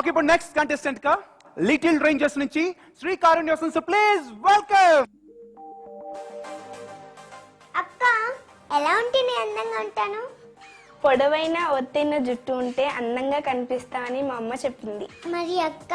మాకు ఇప్పుడు next contestant గా లిటిల్ రేంజర్స్ నుంచి శ్రీకారుణ్య వస్తుంది. Please welcome. అక్క ఎలా ఉంటే నేను అందంగా ఉంటాను? పొడవైన ఒత్తైన జుట్టు ఉంటే అందంగా కనిపిస్తా అని మా అమ్మ చెప్పింది. మరి అక్క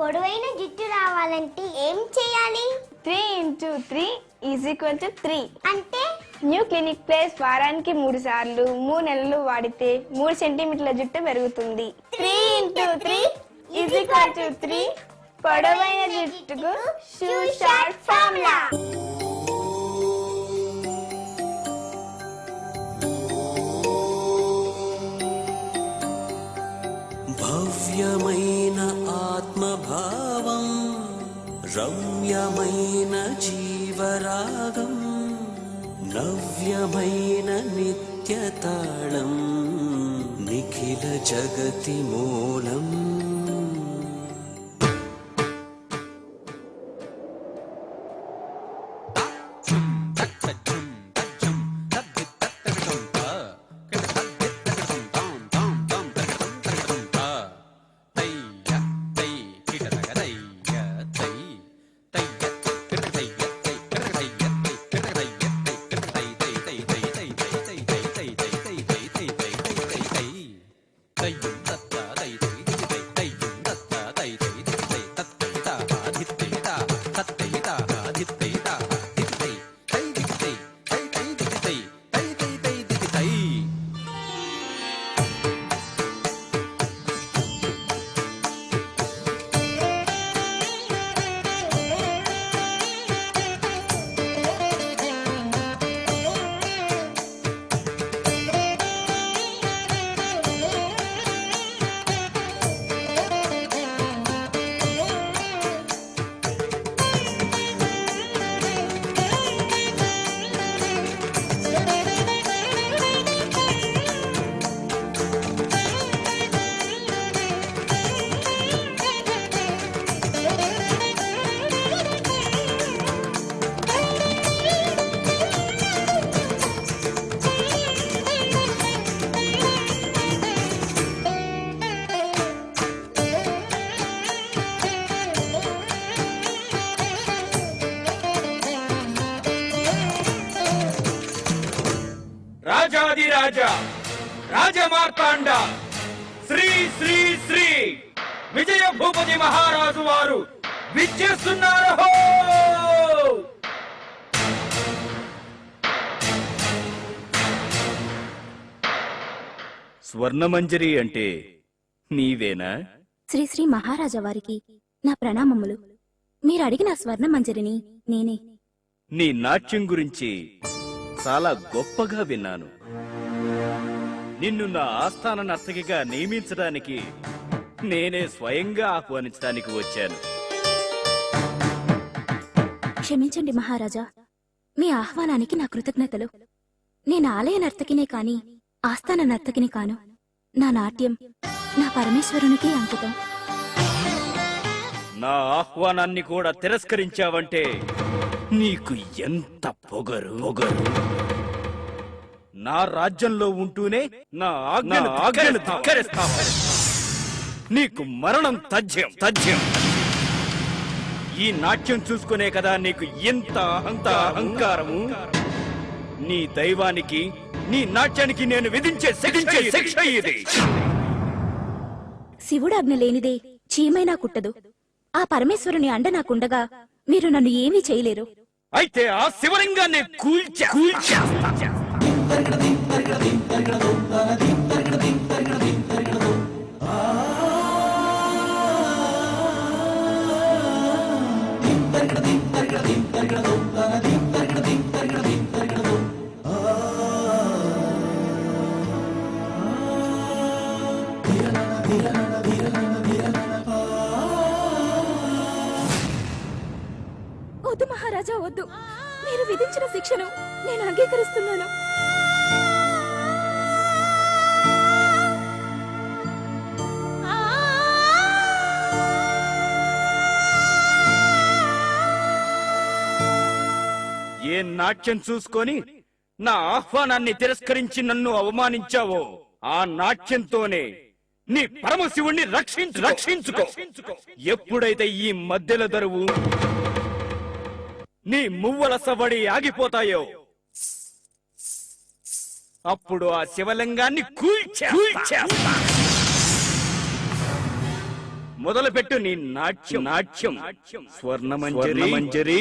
పొడవైన జుట్టు రావాలంటే ఏం చేయాలి? 3 into 3 = 3 అంటే న్యూ క్లినిక్ ప్లస్ వారానికి 3 సార్లు 3 నెలలు వాడితే 3 సెంటీమీటర్ల జుట్టు పెరుగుతుంది. 3 into 3 = 3 పొడవైన జుట్టుకు షూ షార్ట్ ఫార్ములా. భవ్యమైన ఆత్మభావం, రమ్యమైన జీవరాగం, నవ్యమైన నిత్యతాళం, నిఖిల జగతి మూలం. రాజాదిరాజా రాజమార్తాండ శ్రీ శ్రీ శ్రీ విజయ భూపతి మహారాజు వారు విచ్చేస్తున్నారు. స్వర్ణమంజరి అంటే నీవేనా? శ్రీ శ్రీ మహారాజా వారికి నా ప్రణామములు. మీరు అడిగిన స్వర్ణమంజరిని నేనే. నీ నాట్యం గురించి చాలా గొప్పగా విన్నాను. నిన్ను నా ఆస్థాన నర్తకిగా నియమించడానికి నేనే స్వయంగా ఆహ్వానించడానికి వచ్చాను. క్షమించండి మహారాజా, మీ ఆహ్వానానికి నా కృతజ్ఞతలు. నేను ఆలయ నర్తకినే కాని ఆస్థాన నర్తకిని కాను. నా నాట్యం నా పరమేశ్వరునికే అంకితం. నా ఆహ్వానాన్ని కూడా తిరస్కరించావంటే నీకు ఎంత పొగరు పొగరు! నా రాజ్యంలో ఉంటూనే నా ఆజ్ఞను ధిక్కరిస్తావా? నీకు మరణం తథ్యం తథ్యం. ఈ నాట్యం చూసుకునే కదా నీకు ఎంత అహంకారము. నీ దైవానికి నీ నాట్యానికి నేను విధించే శిక్ష ఇది. శివుడాజ్ఞ లేనిదే చీమైనా కుట్టదు. ఆ పరమేశ్వరుని అండ నాకుండగా మీరు నన్ను ఏమీ చేయలేరు. అయితే ఆ శివలింగాన్ని కూల్చేస్తా. వద్దు మహారాజా, వద్దు. మీరు విధించిన శిక్షను నేను అంగీకరిస్తున్నాను. ఏ నాట్యం చూసుకొని నా ఆహ్వానాన్ని తిరస్కరించి నన్ను అవమానించావో ఆ నాట్యంతోనే నీ పరమశివుణ్ణి రక్షించుకో. ఎప్పుడైతే ఈ మధ్యల దరువు నీ మువ్వల సవడి ఆగిపోతాయో అప్పుడు ఆ శివలింగాన్ని కూల్చేస్తా. మొదలుపెట్టు నీ నాట్యం. స్వర్ణమంజరి.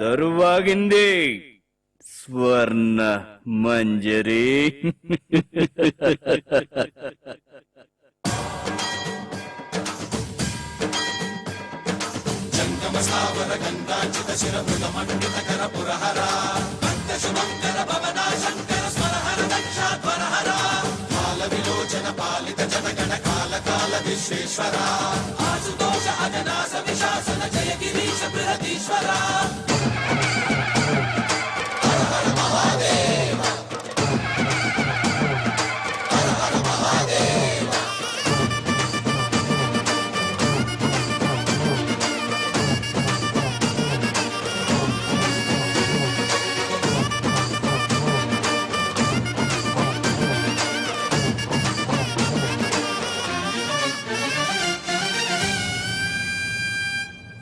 దరువాగింది స్వర్ణ మంజరి. స్థావర గంగాచిత శిరమృత మండిత కర పురహర శుభంకర భవనా శంకర స్మరహర దక్ష జగదీశ్వర ఆశుతోష అజనాశ విశాసన జయ గిరీశ బృహదీశ్వర హర హర మహాదేవ హర హర మహాదేవ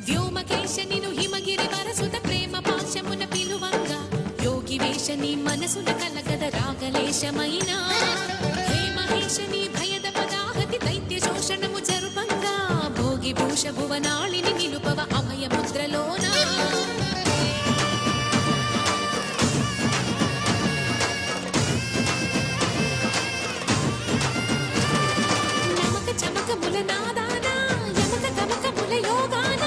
వ్యోమకేశ నిను హిమగిరి వరసుత ప్రేమ పాశమున పిలువంగా యోగి వేష నీ మనసున కలగద రాగలేశమైన హే మహేశ నీ భయద పదాహతి దైత్య శోషణము జరుపంగా భోగి భూష భువనాళిని నిలుపవ అభయ ముద్రలోన నమక చమక ముల నాదాన యమక తమక ముల యోగాన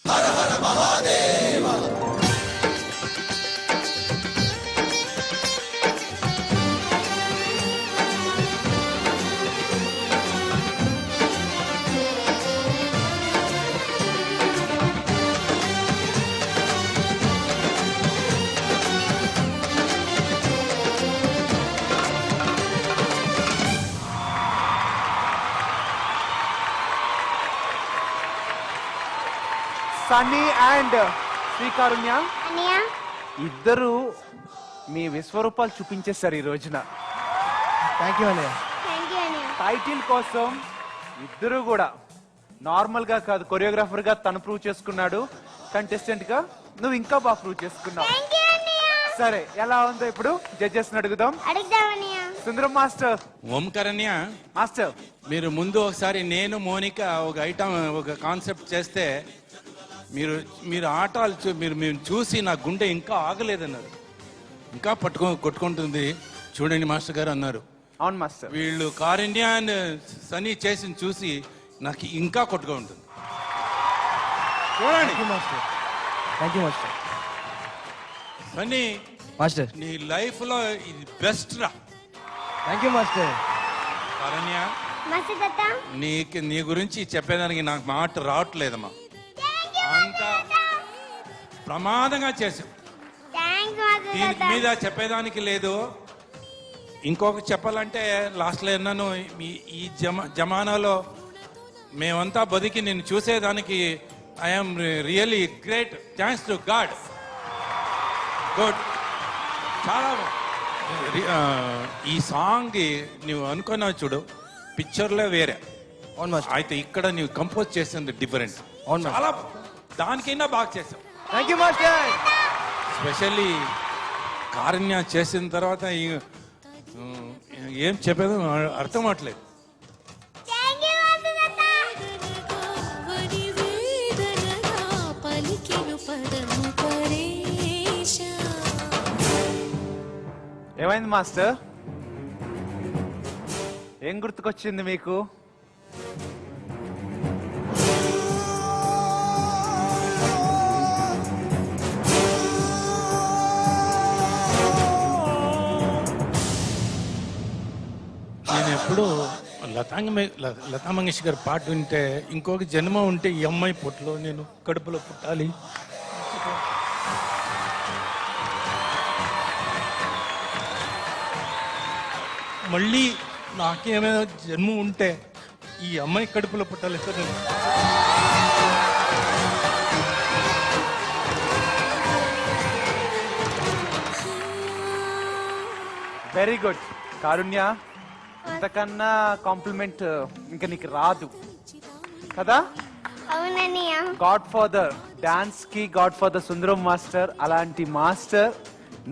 హర హర మహాదేవ సన్నీ అండ్ శ్రీకారుణ్య అన్నయ్య ఇద్దరు మీ విశ్వరూపాలు చూపించేశారు ఈ రోజున. థ్యాంక్ యూ అన్నయ్య. టైటిల్ కోసం ఇద్దరు కూడా నార్మల్ గా కాదు, కొరియోగ్రాఫర్ గా తను ప్రూవ్ చేసుకున్నాడు, కంటెస్టెంట్ గా నువ్వు ఇంకా బాగా ప్రూవ్ చేసుకున్నావు. సరే, ఎలా ఉందో ఇప్పుడు జడ్జెస్ అడుగుదాం. సుందరం మాస్టర్. ఓంకరణ్య మాస్టర్, మీరు ముందు ఒకసారి నేను మోనిక ఒక ఐటమ్ ఒక కాన్సెప్ట్ చేస్తే మీరు ఆటలు మేము చూసి నా గుండె ఇంకా ఆగలేదన్నారు, ఇంకా కొట్టుకుంటుంది చూడండి మాస్టర్ గారు అన్నారు. అవును మాస్టర్. వీళ్ళు కారుణ్య అండ్ సన్నీ చేసి చూసి నాకు ఇంకా కొట్టుగా ఉంటుంది. చూడండి master. Thank you master. Sunny master నీ లైఫ్ లో ఇది బెస్ట్ రా. Thank you master. కారుణ్య నీ గురించి చెప్పేదానికి నాకు మాట రావట్లేదమ్మా, అంత ప్రమాదంగా చేసావు. దీనికి మీద చెప్పేదానికి లేదు. ఇంకొక చెప్పాలంటే లాస్ట్లో ఎన్నాను ఈ జమానాలో మేమంతా బతికి నిన్ను చూసేదానికి I'm really great. Thanks to God. Good. చాలా ఈ సాంగ్ నువ్వు అనుకున్నావు చూడు, పిక్చర్లే వేరే అయితే ఇక్కడ నువ్వు కంపోజ్ చేసింది డిఫరెంట్. చాలా దానికైనా బాగా చేసావు. Thank you master. స్పెషల్లీ కారుణ్య చేసిన తర్వాత ఏం చెప్పేదో అర్థం అవట్లేదు. ఏమైంది మాస్టర్? ఏం గుర్తుకొచ్చింది మీకు? నేను ఎప్పుడు లతా మంగేష్కర్ పాట వింటే ఇంకొక జన్మ ఉంటే ఈ అమ్మాయి పొట్టులో నేను కడుపులో పుట్టాలి, మళ్ళీ నాకేమైనా జన్మ ఉంటే ఈ అమ్మాయి కడుపులో పుట్టాలి సార్. వెరీ గుడ్ కారుణ్య, ఇంతకన్నా కాంప్లిమెంట్ ఇంకా నీకు రాదు కదా. అవునన్నయ్య. గాడ్ ఫాదర్ డాన్స్ కి గాడ్ ఫాదర్ సుందరం మాస్టర్, అలాంటి మాస్టర్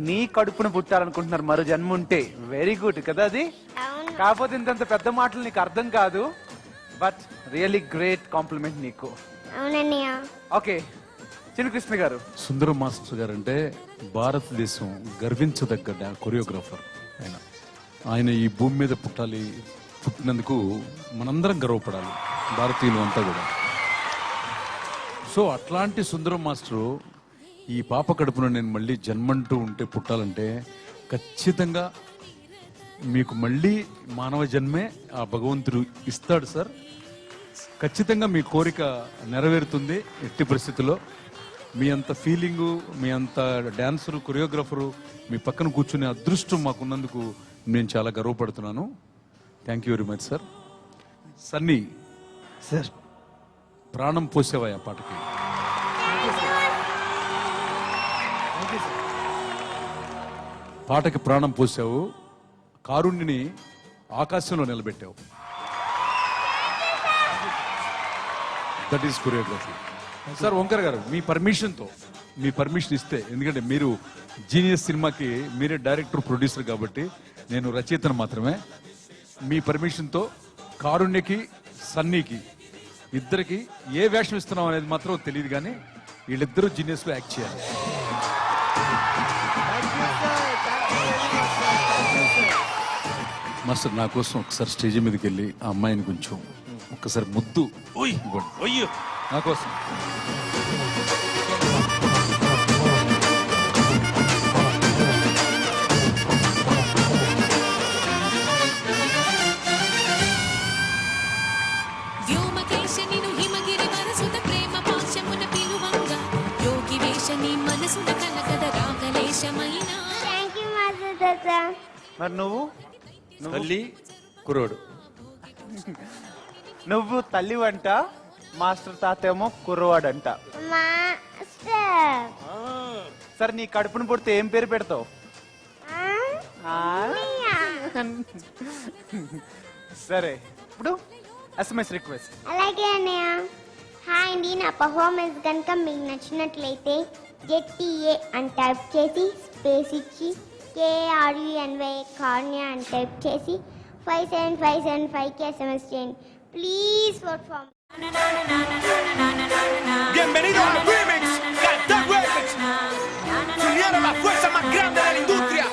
నీ కడుపున పుట్టాలనుకుంటున్నారు మరో జన్మ ఉంటే. వెరీ గుడ్ కదా అది. అవును. కాకపోతే ఇంతంత పెద్ద మాటలు నీకు అర్థం కాదు, బట్ రియల్లీ గ్రేట్ కాంప్లిమెంట్ నీకు. అవునన్నయ్య. ఓకే, చిన్న కృష్ణ గారు. సుందరం మాస్టర్ గారు అంటే భారతదేశం గర్వించదగ్గ కొరియోగ్రాఫర్. ఆయన ఈ భూమి మీద పుట్టినందుకు మనందరం గర్వపడాలి, భారతీయులు అంతా కూడా. సో అట్లాంటి సుందరం మాస్టరు ఈ పాప కడుపున నేను మళ్ళీ జన్మంటూ ఉంటే పుట్టాలంటే ఖచ్చితంగా మీకు మళ్ళీ మానవ జన్మే ఆ భగవంతుడు ఇస్తాడు సార్. ఖచ్చితంగా మీ కోరిక నెరవేరుతుంది. ఎట్టి పరిస్థితుల్లో మీ అంత ఫీలింగు, మీ అంత డాన్సరు, కొరియోగ్రాఫరు మీ పక్కన కూర్చునే అదృష్టం మాకున్నందుకు నేను చాలా గర్వపడుతున్నాను. Thank you very much sir. Sunny sir, ప్రాణం పోసేవా ఆ పాటకి. పాటకి ప్రాణం పోసావు, కారుణ్ణిని ఆకాశంలో నిలబెట్టావు. That is choreography. Sir Omkar garu, మీ పర్మిషన్ ఇస్తే, ఎందుకంటే మీరు జీనియస్ సినిమాకి మీరే డైరెక్టర్ ప్రొడ్యూసర్ కాబట్టి నేను రచయితను మాత్రమే. మీ పర్మిషన్తో కారుణ్యకి సన్నీకి ఇద్దరికి ఏ వేషం ఇస్తున్నాం అనేది మాత్రం తెలియదు, కానీ వీళ్ళిద్దరూ జీనియస్ లో యాక్ట్ చేయాలి. మాస్టర్ నా కోసం ఒకసారి స్టేజ్ మీదకి వెళ్ళి ఆ అమ్మాయిని కొంచెం ఒక్కసారి ముద్దు ఇవ్వండి నా కోసం. వ్యోమకేశ నిను హిమగిరి వరసుత ప్రేమ పాశమున పిలువంగా యోగి వేష నీ మనసున కలగద రాగలేశమైన. థ్యాంక్ యూ మాస్టర్ తాత. మరి నువ్వు తల్లి కుర్రోడు. నువ్వు తల్లి వంట, మాస్టర్ తాతేమో కుర్రవాడంట. మాస్టర్. సరే, నీ కడుపును పుడితే ఏం పేరు పెడతావు? సరే, ఇప్పుడు SMS రిక్వెస్ట్. అలాగే అన్నయ్య. హాయ్ అండి, నా పర్ఫార్మెన్స్ కనుక మీకు నచ్చినట్లయితే ZTA అని టైప్ చేసి స్పేస్ ఇచ్చి KRUNY కార్నియ అని టైప్ చేసి 57575కి SMS చేయండి. Please vote for me. Bienvenido al remix, Cartel Records. Se unieron las fuerzas más grandes de la industria.